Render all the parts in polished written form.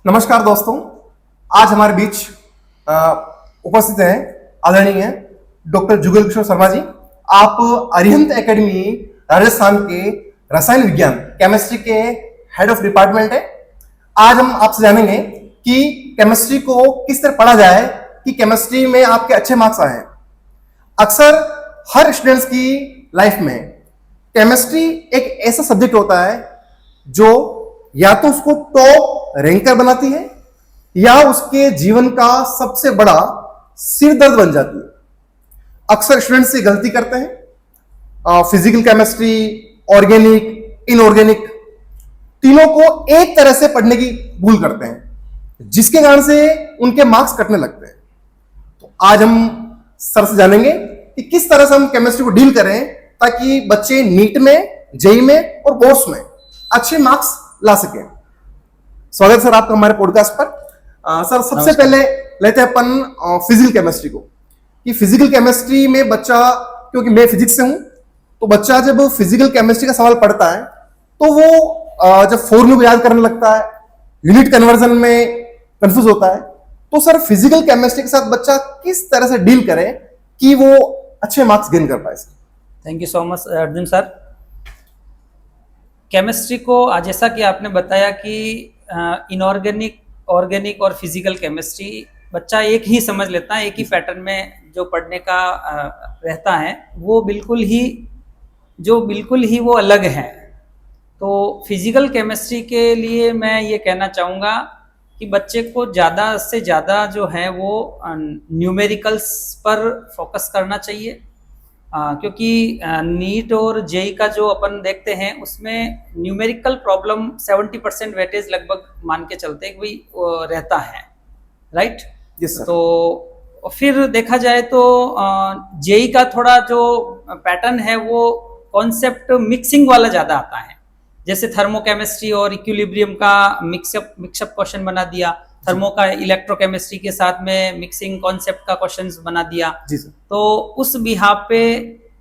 नमस्कार दोस्तों, आज हमारे बीच उपस्थित हैं आदरणीय डॉक्टर जुगल किशोर शर्मा जी। आप अरिहंत एकेडमी राजस्थान के रसायन विज्ञान केमिस्ट्री के हेड ऑफ डिपार्टमेंट है। आज हम आपसे जानेंगे कि केमिस्ट्री को किस तरह पढ़ा जाए कि केमिस्ट्री में आपके अच्छे मार्क्स आए। अक्सर हर स्टूडेंट्स की लाइफ में केमिस्ट्री एक ऐसा सब्जेक्ट होता है जो या तो उसको टॉप रैंकर बनाती है या उसके जीवन का सबसे बड़ा सिर दर्द बन जाती है। अक्सर स्टूडेंट्स से गलती करते हैं। फिजिकल केमिस्ट्री, ऑर्गेनिक, इनऑर्गेनिक तीनों को एक तरह से पढ़ने की भूल करते हैं, जिसके कारण से उनके मार्क्स कटने लगते हैं। तो आज हम सर से जानेंगे कि किस तरह से हम केमिस्ट्री को डील करें ताकि बच्चे नीट में, जेई में और बोर्ड्स में अच्छे मार्क्स ला सके। स्वागत सर आपका हमारे पॉडकास्ट पर। सर सबसे पहले लेते हैं अपन फिजिकल केमिस्ट्री को, कि फिजिकल केमिस्ट्री में बच्चा, क्योंकि मैं फिजिक्स से हूं, तो बच्चा जब फिजिकल केमिस्ट्री का सवाल पढ़ता है तो वो जब फॉर्मूले को याद करने लगता है, यूनिट कन्वर्जन में कंफ्यूज होता है। तो सर फिजिकल केमिस्ट्री के साथ बच्चा किस तरह से डील करे कि वो अच्छे मार्क्स गेन कर पाए? Thank you so much Arjun sir. Chemistry को जैसा कि आपने बताया कि इनऑर्गेनिक, ऑर्गेनिक और फिजिकल केमिस्ट्री बच्चा एक ही समझ लेता है, एक ही पैटर्न में जो पढ़ने का रहता है वो बिल्कुल ही वो अलग है। तो फिजिकल केमिस्ट्री के लिए मैं ये कहना चाहूँगा कि बच्चे को ज़्यादा से ज़्यादा जो है वो न्यूमेरिकल्स पर फोकस करना चाहिए, क्योंकि नीट और जेई का जो अपन देखते हैं उसमें न्यूमेरिकल प्रॉब्लम 70% वेटेज लगभग मान के चलते हैं वही रहता है, राइट? Yes sir. तो फिर देखा जाए तो जेई का थोड़ा जो पैटर्न है वो कॉन्सेप्ट मिक्सिंग वाला ज़्यादा आता है, जैसे थर्मोकेमिस्ट्री और इक्विलिब्रियम का मिक्सअप क्वेश्चन बना दिया, थर्मो का इलेक्ट्रोकेमिस्ट्री के साथ में मिक्सिंग कॉन्सेप्ट का क्वेश्चंस बना दिया। जी सर। तो उस बिहाफ पे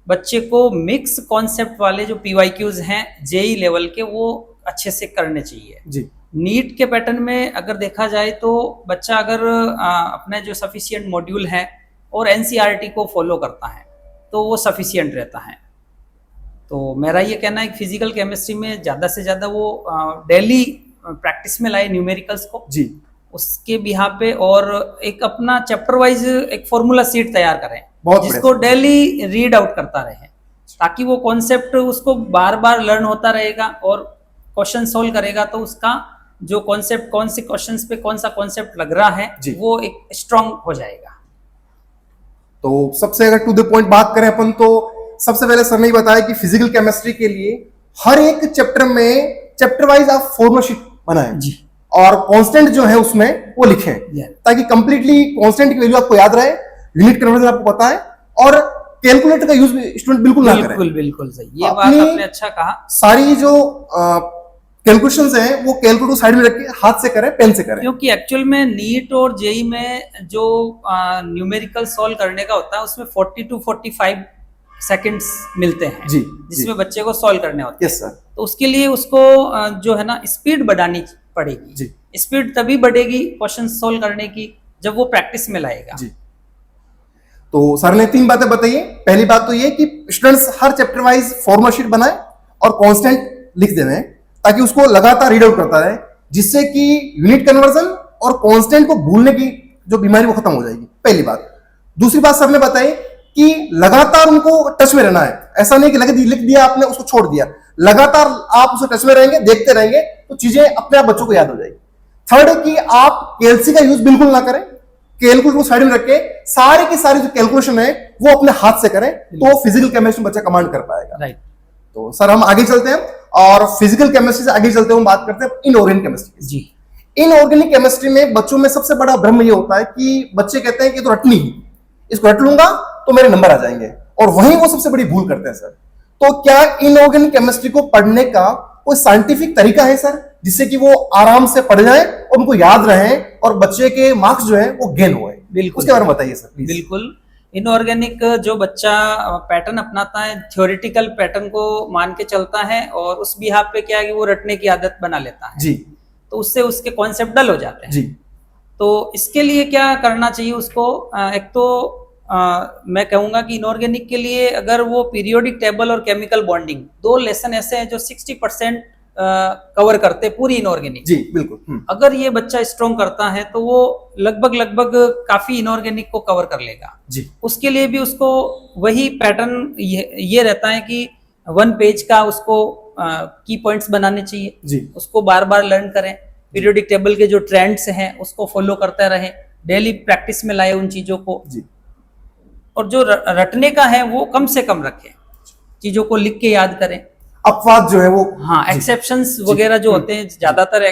बच्चे को मिक्स कॉन्सेप्ट वाले जो पीवाईक्यूज हैं जेई लेवल के वो अच्छे से करने चाहिए जी। नीट के पैटर्न में अगर देखा जाए तो बच्चा अगर अपने जो सफिशिएंट मॉड्यूल है और एनसीईआरटी को फॉलो करता है तो वो सफिशिएंट रहता है। तो मेरा ये कहना है कि फिजिकल केमिस्ट्री में ज़्यादा से ज़्यादा वो डेली प्रैक्टिस में लाए न्यूमेरिकल्स को जी, उसके बिहाफ पे, और एक अपना चैप्टर वाइज एक फॉर्मूला सीट तैयार करें जिसको बढ़िया। डेली रीड आउट करता रहे, ताकि वो कॉन्सेप्ट उसको बार बार लर्न होता रहेगा और क्वेश्चन सोल्व करेगा तो उसका जो कॉन्सेप्ट, कौन से क्वेश्चंस पे कौन सा कॉन्सेप्ट लग रहा है वो एक स्ट्रांग हो जाएगा। तो सबसे अगर टू द पॉइंट बात करें अपन, तो सबसे पहले सर ने बताया कि फिजिकल केमिस्ट्री के लिए हर एक चैप्टर में चैप्टर वाइज आप फॉर्मूला शीट बनाएं जी, और कांस्टेंट जो है उसमें वो लिखें, ताकि कंप्लीटली कांस्टेंट की वैल्यू आपको याद रहे, यूनिट कन्वर्जन आपको पता है, और कैलकुलेटर का यूज स्टूडेंट बिल्कुल ना करें। बिल्कुल सही, ये बात आपने अच्छा कहा। सारी जो कैलकुलेशंस हैं वो कैलकुलेटर साइड में रख के हाथ से करें, पेन से करें, क्योंकि एक्चुअल में नीट और जेई में जो न्यूमेरिकल सॉल्व करने का होता है उसमें 40 to 45 सेकंड्स मिलते हैं जी, जिसमें बच्चे को सॉल्व करने होते हैं। Yes sir. तो उसके लिए उसको जो है ना स्पीड बढ़ानी पड़ेगी जी। स्पीड तभी बढ़ेगी क्वेश्चन सॉल्व करने की जब वो प्रैक्टिस में लाएगा। जी। तो सर ने 3 बातें बताई। पहली बात तो ये कि स्टूडेंट्स हर चैप्टर वाइज फॉर्मूला शीट बनाए और कांस्टेंट लिख देवे ताकि उसको लगातार रीड आउट करता रहे, जिससे कि यूनिट कन्वर्जन और कांस्टेंट को भूलने की जो बीमारी वो खत्म हो जाएगी, पहली बात। दूसरी बात सर ने बताई कि लगातार उनको टच में रहना है, ऐसा नहीं कि लिख दिया आपने उसको छोड़ दिया, लगातार आप उसको टच में रहेंगे, देखते रहेंगे तो चीजें अपने आप बच्चों को याद हो जाएगी। थर्ड है कि आप केएलसी का यूज बिल्कुल ना करें, कैलकुलेटर को साइड में रख के सारी की सारी जो कैलकुलेशन है वो अपने हाथ से करें, तो फिजिकल केमिस्ट्री में बच्चा कमांड कर पाएगा। राइट। तो सर हम आगे चलते हैं और फिजिकल केमिस्ट्री से आगे चलते हुए बात करते हैं इनऑर्गेनिक केमिस्ट्री जी। इनऑर्गेनिक केमिस्ट्री में बच्चों में सबसे बड़ा भ्रम ये होता है कि बच्चे कहते हैं कि तो रटनी ही, इसको रट लूंगा तो मेरे नंबर आ जाएंगे, और वहीं वो सबसे बड़ी भूल करते हैं सर। तो क्या इनऑर्गेनिक केमिस्ट्री को पढ़ने का कोई साइंटिफिक तरीका है सर, जिससे कि वो आराम से पढ़ जाए और उनको याद रहे और बच्चे के मार्क्स जो है वो गेन हुए? बिल्कुल, उसके बारे में बताइए सर प्लीज। बिल्कुल। इनऑर्गेनिक जो बच्चा पैटर्न अपनाता है, थ्योरेटिकल पैटर्न को मान के चलता है और उस बिहाफ पे क्या है कि वो रटने की आदत बना लेता है। जी। तो उससे उसके कॉन्सेप्ट डल हो जाते हैं। जी तो इसके लिए क्या करना चाहिए उसको, एक तो मैं कहूंगा कि इनऑर्गेनिक के लिए अगर वो पीरियोडिक टेबल और केमिकल बॉन्डिंग, दो लेसन ऐसे हैं जो 60% कवर करते हैं पूरी इनऑर्गेनिक। जी बिल्कुल। अगर ये बच्चा स्ट्रॉन्ग करता है तो वो लगभग काफी इनऑर्गेनिक को कवर कर लेगा। जी उसके लिए भी उसको वही पैटर्न ये रहता है कि 1 पेज का उसको की पॉइंट्स बनाने चाहिए। जी उसको बार बार लर्न करें, पीरियोडिक टेबल के जो ट्रेंड्स हैं उसको फॉलो करते रहें, डेली प्रैक्टिस में लाए उन चीजों को। जी और जो रटने का है वो कम से कम रखें, चीजों को लिख के याद करें। अपवाद जो है वो, हाँ, एक्सेप्शंस वगैरह जो होते हैं ज्यादातर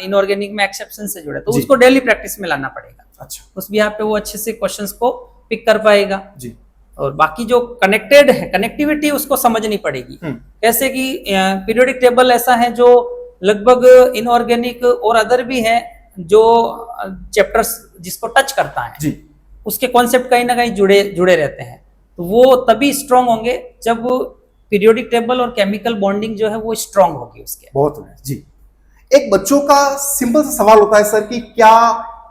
इनऑर्गेनिक में एक्सेप्शन से जुड़े, तो उसको डेली प्रैक्टिस में लाना पड़ेगा। अच्छा उस बिहाफ पे वो अच्छे से क्वेश्चंस को पिक कर पाएगा। जी और बाकी जो कनेक्टेड है, कनेक्टिविटी उसको समझनी पड़ेगी। जैसे कि पीरियोडिक टेबल ऐसा है जो लगभग इनऑर्गेनिक और अदर भी है जो चैप्टर्स जिसको टच करता है जी उसके कॉन्सेप्ट कहीं ना कहीं जुड़े रहते हैं। तो वो तभी स्ट्रांग होंगे जब पीरियोडिक टेबल और केमिकल बॉन्डिंग जो है वो स्ट्रांग होगी उसके। बहुत है जी। एक बच्चों का सिंपल सा सवाल होता है सर कि क्या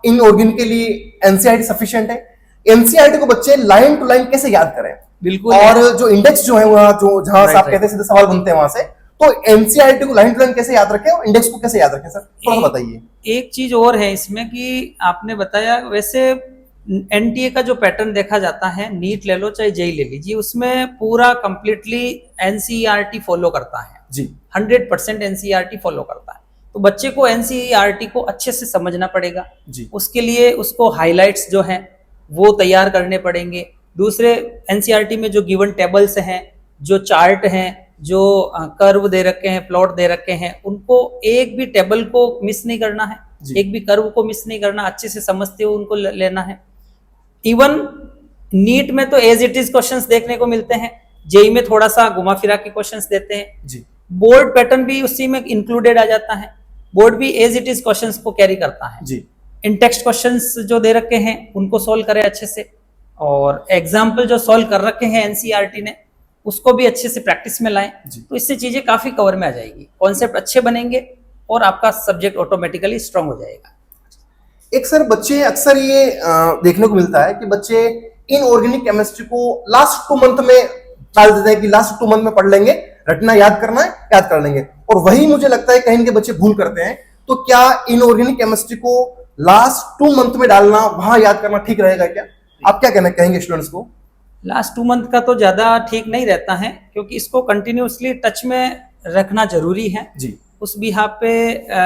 इनऑर्गेनिक के लिए एनसीईआरटी सफिशिएंट है? एनसीईआरटी को बच्चे लाइन टू लाइन कैसे याद करें? बिल्कुल। और जो इंडेक्स जो है वहां जो जहां से Right, आप right. कहते हैं सीधे सवाल बनते हैं वहां से, तो एनसीईआरटी को लाइन टू लाइन कैसे याद रखें और इंडेक्स को कैसे याद रखें सर, थोड़ा सा बताइए। एक चीज और है इसमें कि आपने बताया, वैसे एनटीए का जो पैटर्न देखा जाता है, नीट ले लो चाहे जेई ले लीजिए, उसमें पूरा कंप्लीटली एनसीईआरटी फॉलो करता है जी 100% एनसीईआरटी फॉलो करता है। तो बच्चे को एनसीईआरटी को अच्छे से समझना पड़ेगा जी उसके लिए उसको हाइलाइट्स जो हैं वो तैयार करने पड़ेंगे। दूसरे एनसीईआरटी में जो गिवन टेबल्स हैं, जो चार्ट हैं, जो कर्व दे रखे हैं, प्लॉट दे रखे हैं, उनको एक भी टेबल को मिस नहीं करना है, एक भी कर्व को मिस नहीं करना, अच्छे से समझते हुए उनको लेना है। इवन नीट में तो एज इट इज क्वेश्चंस देखने को मिलते हैं, जेई में थोड़ा सा घुमा फिरा के क्वेश्चंस देते हैं जी बोर्ड पैटर्न भी उसी में इंक्लूडेड आ जाता है, बोर्ड भी एज इट इज क्वेश्चंस को कैरी करता है जी इन टेक्स्ट क्वेश्चंस जो दे रखे हैं उनको सॉल्व करें अच्छे से, और एग्जाम्पल जो सॉल्व कर रखे हैं एनसीईआरटी ने उसको भी अच्छे से प्रैक्टिस में लाएं। तो इससे चीजें काफी कवर में आ जाएगी, कॉन्सेप्ट अच्छे बनेंगे और आपका सब्जेक्ट ऑटोमेटिकली स्ट्रांग हो जाएगा। एक सर बच्चे अक्सर ये देखने को मिलता है कि बच्चे इनऑर्गेनिक केमिस्ट्री को लास्ट 2 मंथ में डाल देते हैं कि लास्ट 2 मंथ में पढ़ लेंगे, रटना याद करना है, याद कर लेंगे, और वही मुझे लगता है कहीं के बच्चे भूल करते हैं। तो क्या इनऑर्गेनिक केमिस्ट्री को लास्ट 2 मंथ में डालना, वहां याद करना ठीक रहेगा क्या? आप क्या कहना कहेंगे स्टूडेंट्स को? लास्ट 2 मंथ का तो ज्यादा ठीक नहीं रहता है, क्योंकि इसको कंटिन्यूसली टच में रखना जरूरी है जी उस बिहाफ पे।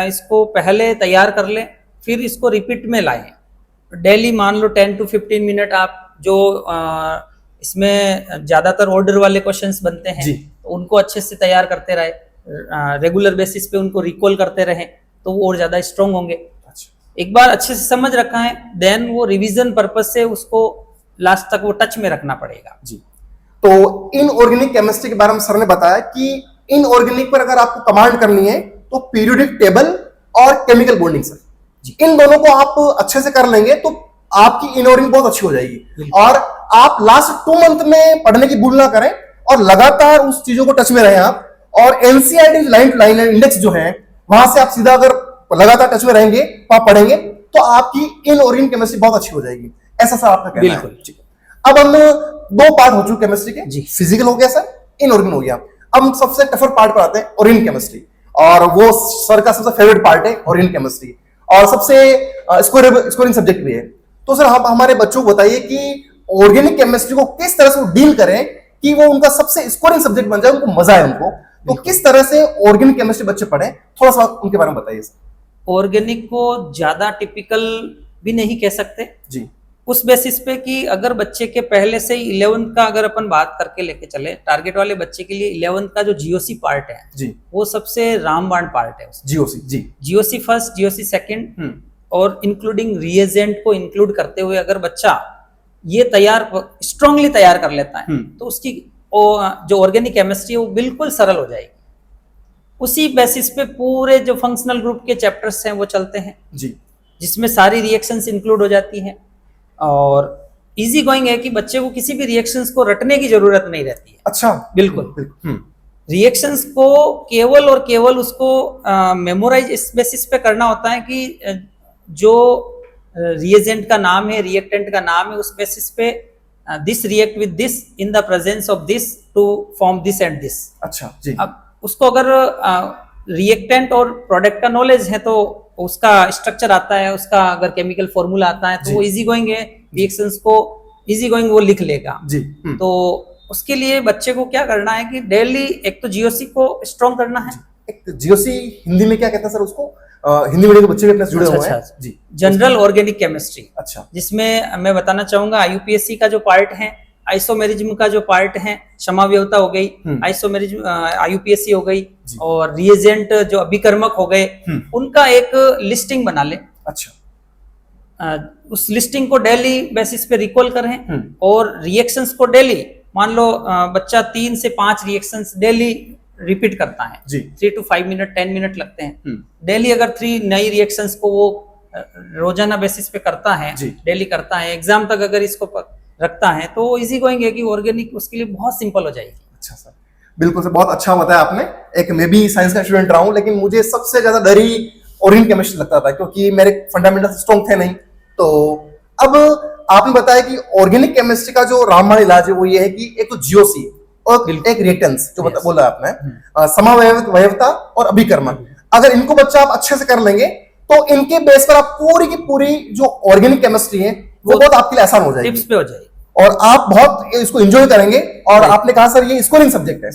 इसको पहले तैयार कर लें, फिर इसको रिपीट में लाएं डेली। मान लो 10 to 15 मिनट आप जो इसमें ज्यादातर ऑर्डर वाले क्वेश्चंस बनते हैं जी। तो उनको अच्छे से तैयार करते रहे, रेगुलर बेसिस पे उनको रिकॉल करते रहें तो वो और ज्यादा स्ट्रांग होंगे। एक बार अच्छे से समझ रखा है, देन वो रिवीजन पर्पज से उसको लास्ट तक वो टच में रखना पड़ेगा। जी। तो इनऑर्गेनिक केमिस्ट्री के बारे में सर ने बताया कि इनऑर्गेनिक पर अगर आपको कमांड करनी है तो पीरियोडिक टेबल और केमिकल बॉन्डिंग सर, इन दोनों को आप अच्छे से कर लेंगे तो आपकी इनऑर्गेनिक बहुत अच्छी हो जाएगी। और आप लास्ट 2 मंथ में पढ़ने की भूल ना करें और लगातार उस चीजों को टच में रहें आप। और NCERT line to line index जो है वहां से आप सीधा अगर लगातार टच में रहेंगे तो आप पढ़ेंगे तो आपकी इनऑर्गेनिक केमिस्ट्री बहुत अच्छी हो जाएगी, ऐसा सर आपका कहना है? बिल्कुल। अब हम 2 पार्ट हो चुके केमिस्ट्री के जी। फिजिकल हो गया सर, इनऑर्गेनिक हो गया। अब हम सबसे टफर पार्ट पर आते हैं, ऑर्गेनिक केमिस्ट्री, और वो सर का सबसे फेवरेट पार्ट है ऑर्गेनिक केमिस्ट्री, और सबसे स्कोरिंग सब्जेक्ट भी है। तो सर आप हमारे बच्चों को बताइए कि ऑर्गेनिक केमिस्ट्री को किस तरह से डील करें कि वो उनका सबसे स्कोरिंग सब्जेक्ट बन जाए, उनको मजा है उनको, तो किस तरह से ऑर्गेनिक केमिस्ट्री बच्चे पढ़ें, थोड़ा सा उनके बारे में बताइए सर। ऑर्गेनिक को ज्यादा टिपिकल भी नहीं कह सकते जी उस बेसिस पे कि अगर बच्चे के पहले से ही 11th का अगर अपन बात करके लेके चले, टारगेट वाले बच्चे के लिए 11th का जो जीओसी पार्ट है जी वो सबसे रामबाण पार्ट है। जीओसी जी जीओसी फर्स्ट, जीओसी सेकंड और इंक्लूडिंग रिएजेंट को इंक्लूड करते हुए अगर बच्चा ये स्ट्रांगली तैयार कर लेता है तो उसकी जो ऑर्गेनिक केमिस्ट्री है वो बिल्कुल सरल हो जाएगी। उसी बेसिस पे पूरे जो फंक्शनल ग्रुप के चैप्टर्स हैं वो चलते हैं जी, जिसमें सारी रिएक्शंस इंक्लूड हो जाती हैं और इजी गोइंग है कि बच्चे को किसी भी रिएक्शंस को रटने की जरूरत नहीं रहती है। अच्छा बिल्कुल। रिएक्शंस को केवल और केवल उसको मेमोराइज इस बेसिस पे करना होता है कि जो रिएजेंट का नाम है, रिएक्टेंट का नाम है, उस बेसिस पे this react with this in the presence of this to form this and this. अच्छा जी। अब उसको अगर रिएक्टेंट और प्रोडक्ट का नॉलेज है तो उसका स्ट्रक्चर आता है, उसका अगर केमिकल फॉर्मूला आता है तो वो इजी गोइंग है, रिएक्शंस को इजी गोइंग वो लिख लेगा जी। तो उसके लिए बच्चे को क्या करना है कि डेली एक तो जीओसी को स्ट्रॉन्ग करना है। एक जीओसी हिंदी में क्या कहते हैं सर उसको? हिंदी मीडियम के बच्चे भी अपने से जुड़े हुए हैं जी। General organic chemistry. अच्छा। जिसमें मैं बताना चाहूंगा आईयूपीएससी का जो पार्ट है, आइसोमेरिज्म का जो पार्ट है, समाव्यवता हो गई, आइसोमेरिज्म आईयूपीएससी हो गई, और रिएजेंट जो अभिकर्मक हो गए, उनका एक लिस्टिंग बना ले। अच्छा। उस लिस्टिंग को डेली बेसिस पे रिकॉल करें और रिएक्शंस को डेली, मान लो बच्चा 3 से 5 रिएक्शंस डेली रिपीट करता है जी। 3 to 5 मिनट 10 मिनट लगते हैं डेली। अगर 3 नई रिएक्शंस को वो रोजाना बेसिस पे करता है, डेली करता है, एग्जाम तक अगर इसको रखता है तो इजी गोइंग है कि ऑर्गेनिक उसके लिए बहुत सिंपल हो जाएगी। अच्छा सर, बिल्कुल सर, बहुत अच्छा बताया आपने। एक मैं भी साइंस का स्टूडेंट रहा हूँ, लेकिन मुझे सबसे ज्यादा डर ही ऑर्गेनिक केमिस्ट्री लगता था क्योंकि मेरे फंडामेंटल स्ट्रॉन्ग थे नहीं। तो अब आपने बताया कि ऑर्गेनिक केमिस्ट्री का जो रामबाण इलाज है वो ये है कि एक तो जीओसी और एक रिएक्टेंस जो बोला आपने, समावयवता और अभिकर्मक, अगर इनको बच्चा आप अच्छे से कर लेंगे तो इनके बेस पर आप पूरी की पूरी जो ऑर्गेनिक केमिस्ट्री है वो बहुत आपके लिए आसान हो जाएगी, टिप्स पे हो जाएगी और आप बहुत इसको एंजॉय करेंगे। और आपने कहा सर ये स्कोरिंग सब्जेक्ट है,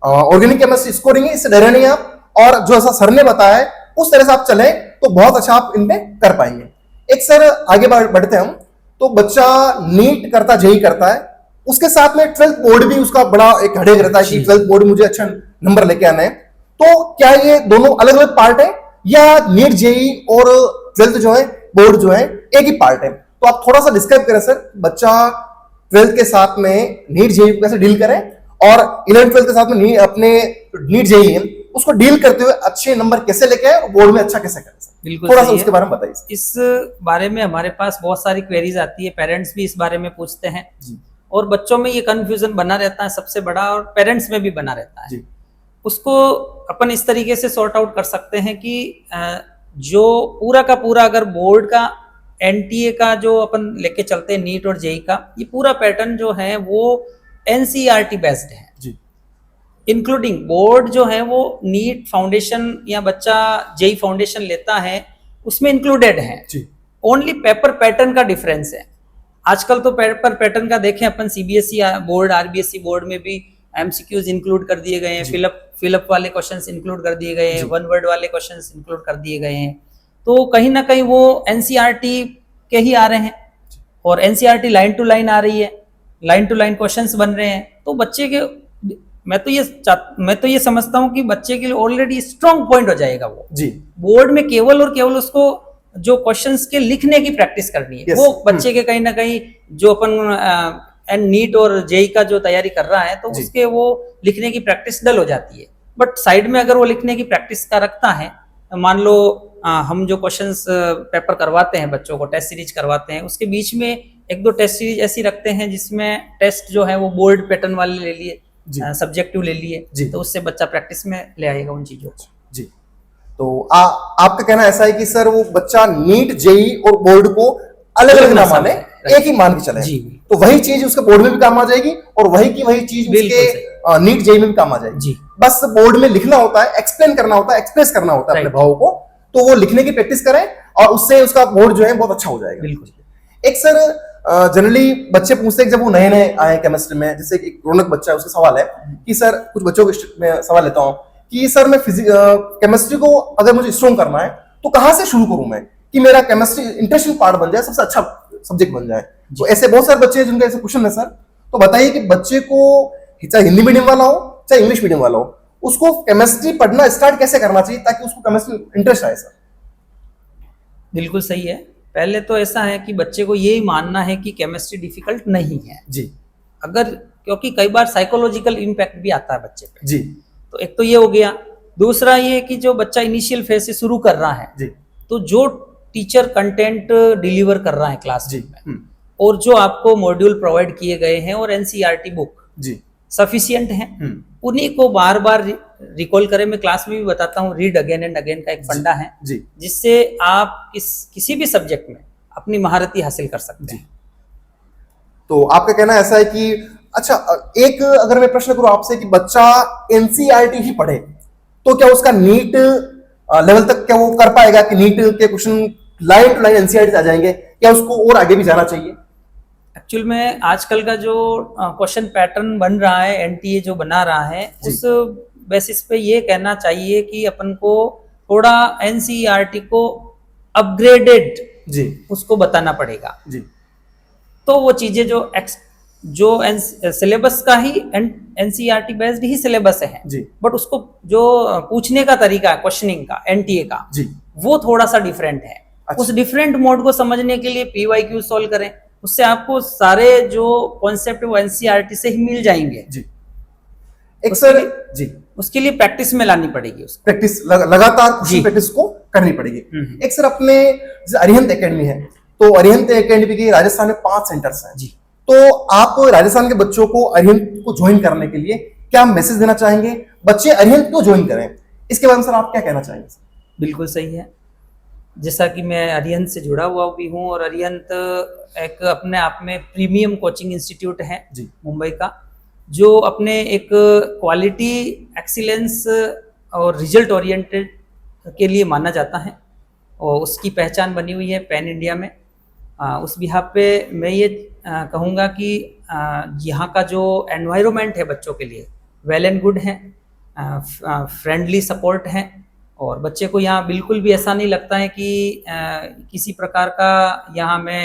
ऑर्गेनिक केमिस्ट्री स्कोरिंग है, इससे डरे नहीं आप, और जो ऐसा सर ने बताया है उस तरह से आप चले तो बहुत अच्छा आप इनमें कर पाएंगे। एक सर आगे बढ़ते हम, तो बच्चा नीट करता, जेई करता है, उसके साथ में 12th बोर्ड भी उसका बड़ा एक हेडेक रहता है कि 12th बोर्ड मुझे अच्छा नंबर लेके आना है। तो क्या ये दोनों अलग अलग पार्ट है या नीट जेई और 12th जो है बोर्ड जो है एक ही पार्ट है? तो आप थोड़ा सा डिस्क्राइब करें सर, बच्चा 12th के साथ में नीट जेई को कैसे डील करें और 11th 12th के साथ में अपने नीट जेई है उसको डील करते हुए अच्छे नंबर कैसे लेके आए और बोर्ड में अच्छा कैसे करें? बिल्कुल, थोड़ा सा उसके बारे में बताइए। इस बारे में हमारे पास बहुत सारी क्वेरीज आती है, पेरेंट्स भी इस बारे में पूछते हैं जी। और बच्चों में ये कंफ्यूजन बना रहता है सबसे बड़ा, और पेरेंट्स में भी बना रहता है जी। उसको अपन इस तरीके से सॉर्ट आउट कर सकते हैं कि जो पूरा का पूरा अगर बोर्ड का एनटीए का जो अपन लेके चलते हैं नीट और जेई का, ये पूरा पैटर्न जो है वो एनसीईआरटी बेस्ड है जी। इंक्लूडिंग बोर्ड जो है वो नीट फाउंडेशन या बच्चा जेई फाउंडेशन लेता है उसमें इंक्लूडेड है जी। ओनली पेपर पैटर्न का डिफरेंस है। आजकल तो पेपर पैटर्न का देखें अपन, सीबीएसई बोर्ड, आरबीएसई बोर्ड में भी एमसीक्यूज इंक्लूड कर दिए गए हैं, फिलअप वाले क्वेश्चंस इंक्लूड कर दिए गए हैं, वन वर्ड वाले क्वेश्चंस इंक्लूड कर दिए गए हैं। तो कहीं ना कहीं वो एनसीईआरटी के ही आ रहे हैं और एनसीईआरटी लाइन टू लाइन आ रही है, लाइन टू लाइन क्वेश्चंस बन रहे हैं। तो बच्चे के मैं तो ये समझता हूं कि बच्चे के लिए ऑलरेडी स्ट्रॉन्ग पॉइंट हो जाएगा वो जी। बोर्ड में केवल और केवल उसको जो क्वेश्चंस के लिखने की प्रैक्टिस करनी है वो बच्चे के कहीं ना कहीं जो अपन नीट और जेई का जो तैयारी कर रहा है तो उसके वो लिखने की प्रैक्टिस डल हो जाती है। बट साइड में अगर वो लिखने की प्रैक्टिस का रखता है, मान लो हम जो क्वेश्चंस पेपर करवाते हैं बच्चों को, टेस्ट सीरीज करवाते हैं, उसके बीच में 1-2 टेस्ट सीरीज ऐसी रखते हैं जिसमें टेस्ट जो है वो बोर्ड पैटर्न वाले ले लिए, सब्जेक्टिव ले लिए, तो उससे बच्चा प्रैक्टिस में ले आएगा उन चीजों को जी। तो आपका कहना ऐसा है कि सर वो बच्चा नीट जेई और बोर्ड को अलग अलग ना माने, एक ही मान के चले जी। तो वही चीज उसके बोर्ड में भी काम आ जाएगी और वही चीज उसके नीट जेई में भी काम आ जाएगी जी। बस बोर्ड में लिखना होता है, एक्सप्लेन करना होता है, एक्सप्रेस करना होता है अपने भावों को, तो वो लिखने की प्रैक्टिस करें और उससे उसका बोर्ड जो है बहुत अच्छा हो जाएगा। बिल्कुल। एक सर जनरली बच्चे पूछते हैं जब वो नए नए आए केमिस्ट्री में, जैसे एक रौनक बच्चा है, उसका सवाल है कि सर, कुछ बच्चों को मैं सवाल लेता हूँ कि सर मैं केमिस्ट्री को अगर मुझे स्ट्रॉन्ग करना है तो कहाँ से शुरू करूं मैं कि मेरा केमिस्ट्री इंटरेस्टिंग पार्ट बन जाए, सबसे अच्छा सब्जेक्ट बन जाए? तो ऐसे बहुत सारे बच्चे हैं जिनका ऐसे क्वेश्चन है सर, तो बताइए कि बच्चे को चाहे हिंदी मीडियम वाला हो चाहे इंग्लिश मीडियम वाला हो, उसको केमिस्ट्री पढ़ना स्टार्ट कैसे करना चाहिए ताकि उसको केमिस्ट्री इंटरेस्ट आए? सर बिल्कुल सही है। पहले तो ऐसा है कि बच्चे को यही मानना है कि केमिस्ट्री डिफिकल्ट नहीं है जी। अगर क्योंकि कई बार साइकोलॉजिकल इम्पैक्ट भी आता है बच्चे पे जी। तो एक तो ये हो गया। दूसरा ये कि जो बच्चा इनिशियल फेज से शुरू कर रहा है जी, तो जो टीचर कंटेंट डिलीवर कर रहा है क्लास में और जो आपको मॉड्यूल प्रोवाइड किए गए हैं और एनसीईआरटी बुक जी सफिशिएंट है, उन्हीं को बार बार रिकॉल करें। मैं क्लास में भी बताता हूँ, रीड अगेन एंड अगेन का एक फंडा है जी जिससे आप किसी भी सब्जेक्ट में अपनी महारती हासिल कर सकते हैं। तो आपका कहना ऐसा है कि अच्छा, एक अगर मैं प्रश्न करूं आपसे कि बच्चा एनसीईआरटी ही पढ़े तो क्या उसका नीट लेवल तक क्या वो कर पाएगा कि नीट के question line to line NCERT आ जाएंगे, क्या उसको और आगे भी जाना चाहिए? एक्चुअल में आजकल का जो क्वेश्चन पैटर्न बन रहा है, एनटीए जो बना रहा है, उस बेसिस पे ये कहना चाहिए कि अपन को थोड़ा एनसीईआरटी को अपग्रेडेड जी उसको बताना पड़ेगा। जी तो वो चीजें जो सिलेबस का ही एनसीईआरटी बेस्ड ही सिलेबस है जी बट उसको जो पूछने का तरीका है क्वेश्चनिंग का एनटीए का जी वो थोड़ा सा डिफरेंट है। अच्छा। उस डिफरेंट मोड को समझने के लिए पीवाईक्यू सॉल्व करें, उससे आपको सारे जो कॉन्सेप्ट वो एनसीईआरटी से ही मिल जाएंगे। जी एक उसके सर लिए- जी उसके लिए प्रैक्टिस में लानी पड़ेगी उसको। प्रैक्टिस लगातार जी। प्रैक्टिस को करनी पड़ेगी। हम्म। एक सर अपने जैसे अरिहंत एकेडमी है, तो अरिहंत एकेडमी के राजस्थान में 5 सेंटर्स हैं। जी तो आप राजस्थान के बच्चों को अरिहंत को ज्वाइन करने के लिए क्या मैसेज देना चाहेंगे? बच्चे अरिहंत क्यों ज्वाइन करें, इसके बारे में सर आप क्या कहना चाहेंगे? बिल्कुल सही है। जैसा कि मैं अरिहंत से जुड़ा हुआ भी हूँ और अरिहंत एक अपने आप में प्रीमियम कोचिंग इंस्टीट्यूट है जी मुंबई का, जो अपने एक क्वालिटी एक्सीलेंस और रिजल्ट ओरिएंटेड के लिए माना जाता है और उसकी पहचान बनी हुई है पैन इंडिया में। उस बिहाफ पे मैं ये कहूँगा कि यहाँ का जो एनवायरनमेंट है बच्चों के लिए वेल एंड गुड है, फ्रेंडली सपोर्ट है और बच्चे को यहाँ बिल्कुल भी ऐसा नहीं लगता है कि किसी प्रकार का यहाँ मैं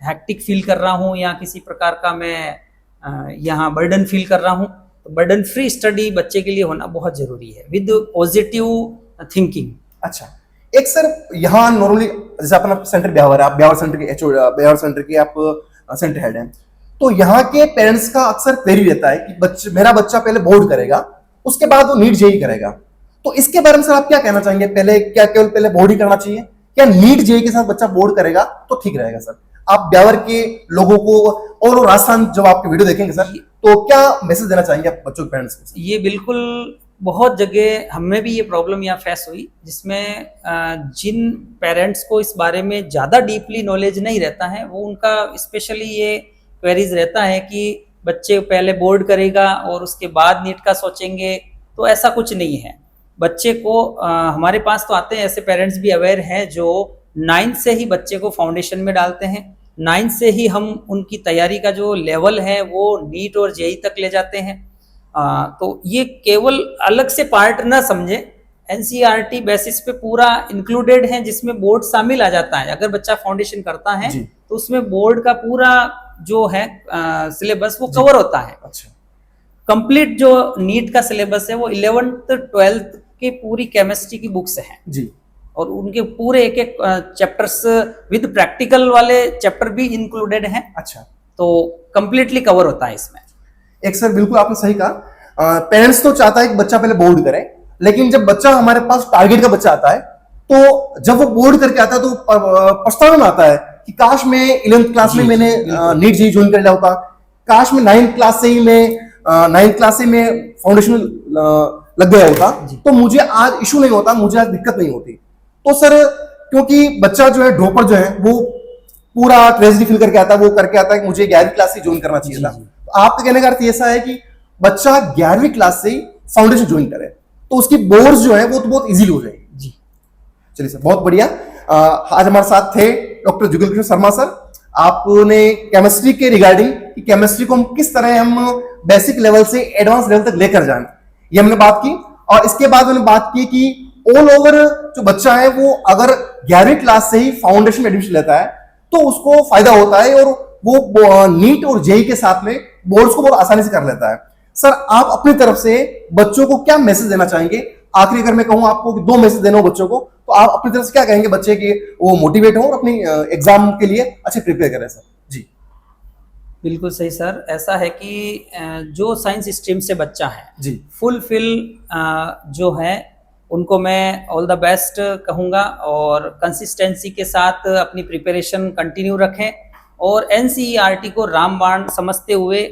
हैक्टिक फील कर रहा हूँ या किसी प्रकार का मैं यहाँ बर्डन फील कर रहा हूँ। तो बर्डन फ्री स्टडी बच्चे के लिए होना बहुत ज़रूरी है विद पॉजिटिव थिंकिंग। अच्छा, एक सर यहाँ नॉर्मली जैसे अपना सेंटर ब्यावर है, आप ब्यावर सेंटर के ब्यावर सेंटर के आप सेंटर हेड हैं, तो यहाँ के पेरेंट्स का अक्सर क्वेरी रहता है कि मेरा बच्चा पहले बोर्ड करेगा उसके बाद वो नीट जेई करेगा, तो इसके बारे में सर आप क्या कहना चाहेंगे? पहले क्या केवल पहले बोर्ड ही करना चाहिए या नीट जेई के साथ बच्चा बोर्ड करेगा तो ठीक रहेगा? सर आप ब्यावर के लोगों को और राजस्थान जब आपके वीडियो देखेंगे सर तो क्या मैसेज देना चाहेंगे आप बच्चों के पेरेंट्स को? ये बिल्कुल बहुत जगह हमें भी ये प्रॉब्लम यहाँ फेस हुई जिसमें जिन पेरेंट्स को इस बारे में ज़्यादा डीपली नॉलेज नहीं रहता है वो उनका स्पेशली ये क्वेरीज रहता है कि बच्चे पहले बोर्ड करेगा और उसके बाद नीट का सोचेंगे, तो ऐसा कुछ नहीं है। बच्चे को हमारे पास तो आते हैं ऐसे पेरेंट्स भी अवेयर हैं जो 9th से ही बच्चे को फाउंडेशन में डालते हैं, 9th से ही हम उनकी तैयारी का जो लेवल है वो नीट और जेई तक ले जाते हैं। तो ये केवल अलग से पार्ट ना समझे, एनसीईआरटी बेसिस पे पूरा इंक्लूडेड है जिसमें बोर्ड शामिल आ जाता है। अगर बच्चा फाउंडेशन करता है तो उसमें बोर्ड का पूरा जो है सिलेबस वो कवर होता है। अच्छा, कंप्लीट जो नीट का सिलेबस है वो 11th 12th की पूरी केमिस्ट्री की बुक्स हैं जी, और उनके पूरे एक एक चैप्टर्स विद प्रैक्टिकल वाले चैप्टर भी इंक्लूडेड हैं। अच्छा, तो कंप्लीटली कवर होता है इसमें। एक सर बिल्कुल आपने सही कहा, पेरेंट्स तो चाहता है कि बच्चा पहले बोर्ड करे, लेकिन जब बच्चा हमारे पास टारगेट का बच्चा आता है तो जब वो बोर्ड करके आता है तो पछतावा में आता है कि काश मैं 11th क्लास में मैंने नीट जेई ज्वाइन कर लिया होता, काश मैं 9th क्लास से ही मैं फाउंडेशन लग गया होता तो मुझे आज इशू नहीं होता, मुझे आज दिक्कत नहीं होती। तो सर क्योंकि बच्चा जो है ड्रॉपर जो है वो पूरा ट्रेजेडी फील करके आता है, वो करके आता है कि मुझे 11वीं क्लास से ज्वाइन करना चाहिए था। तो आपके कहने का अर्थ ऐसा है कि बच्चा 11वीं क्लास से ही फाउंडेशन ज्वाइन करे तो उसकी बोर्ड्स जो है वो तो बहुत इजीली हो जाएगी। जी चलिए सर, बहुत बढ़िया। आज हमारे साथ थे डॉक्टर जुगल कृष्ण शर्मा सर। आपने केमिस्ट्री के रिगार्डिंग कि केमिस्ट्री को हम किस तरह हम बेसिक लेवल से एडवांस लेवल तक लेकर जाएं, ये हमने बात की। और इसके बाद हमने बात की कि ऑल ओवर जो बच्चा है वो अगर 11वीं क्लास से ही फाउंडेशन में एडमिशन लेता है तो उसको फायदा होता है और वो नीट और जेई के साथ में बोर्ड्स को बहुत आसानी से कर लेता है। सर आप अपनी तरफ से बच्चों को क्या मैसेज देना चाहेंगे? आखिरी अगर मैं कहूं आपको कि 2 मैसेज देना हो बच्चों को तो आप अपनी तरफ से क्या कहेंगे बच्चे की वो मोटिवेट हो और अपनी एग्जाम के लिए अच्छे प्रिपेयर करें? सर जी बिल्कुल सही सर। ऐसा है कि जो साइंस स्ट्रीम से बच्चा है जी फुलफिल जो है उनको मैं ऑल द बेस्ट कहूँगा और कंसिस्टेंसी के साथ अपनी प्रिपरेशन कंटिन्यू रखें और एनसीईआरटी को रामबाण समझते हुए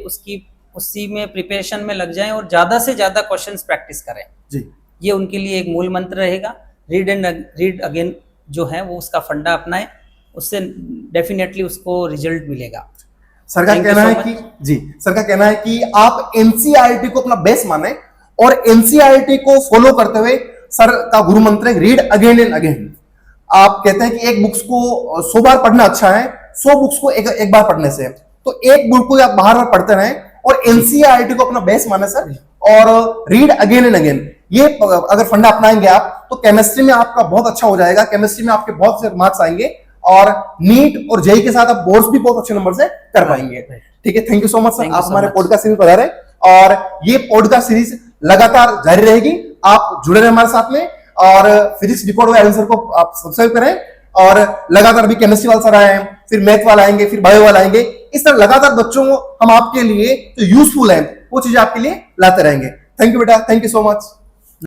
उसी में प्रिपरेशन में लग जाएं और ज्यादा से ज्यादा क्वेश्चंस प्रैक्टिस करें। जी ये उनके लिए एक मूल मंत्र रहेगा। रीड अगेन जो है वो उसका फंडा अपनाएं, उससे डेफिनेटली उसको रिजल्ट मिलेगा। सर का Thank you कहना so है much. कि जी सर का कहना है कि आप एनसीईआरटी को अपना बेस माने और एनसीईआरटी को फॉलो करते हुए सर का गुरु मंत्र है रीड अगेन एंड अगेन। आप कहते हैं कि एक बुक्स को 100 बार पढ़ना अच्छा है, 100 बुक्स को एक बार पढ़ने से, तो एक बुक को आप बार बार पढ़ते रहें और एनसीईआरटी को अपना बेस माने सर, और रीड अगेन एंड अगेन। ये अगर फंडा अपनाएंगे आप तो केमिस्ट्री में आपका बहुत अच्छा हो जाएगा, केमिस्ट्री में आपके बहुत से मार्क्स आएंगे और नीट और जेई के साथ आप बोर्ड्स भी बहुत अच्छे नंबर से कर पाएंगे। ठीक है, thank you so much sir, Thank you आप so हमारे much. पॉडकास्ट सीरीज पधारे और ये पॉडकास्ट सीरीज लगातार जारी रहेगी। आप जुड़े रहे हमारे साथ में और फिजिक्स डिकोड बाय सर को आप सब्सक्राइब करें और लगातार अभी केमिस्ट्री वाला सर आए हैं, फिर मैथ वाला आएंगे, फिर बायो वाला आएंगे। इस तरह लगातार बच्चों को हम आपके लिए जो यूजफुल है वो चीजें आपके लिए लाते रहेंगे। थैंक यू बेटा, थैंक यू सो मच।